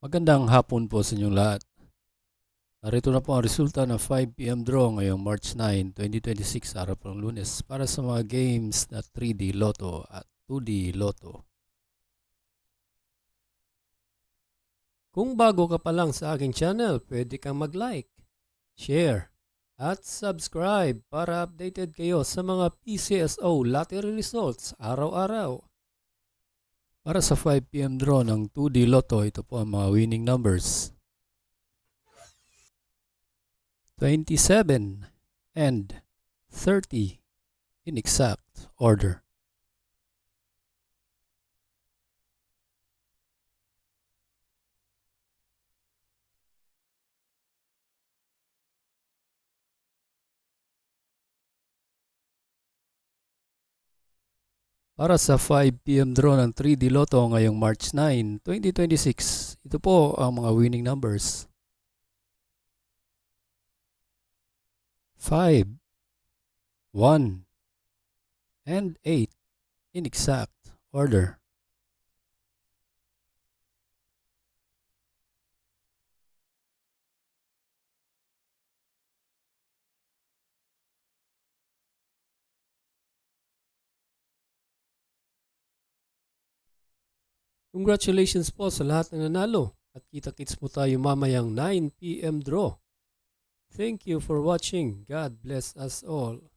Magandang hapon po sa inyong lahat. Narito na po ang resulta ng 5 PM draw ngayong March 9, 2026, araw po ng Lunes para sa mga games na 3D Lotto at 2D Lotto. Kung bago ka pa lang sa aking channel, pwede kang mag-like, share, at subscribe para updated kayo sa mga PCSO lottery results araw-araw. Para sa 5 PM draw ng 2D Lotto, ito po ang mga winning numbers. 27 and 30 in exact order. Para sa 5 PM draw ng 3D Lotto ngayong March 9, 2026, ito po ang mga winning numbers. 5, 1, and 8 in exact order. Congratulations po sa lahat ng nanalo at kita-kits mo tayo mamayang 9 PM draw. Thank you for watching. God bless us all.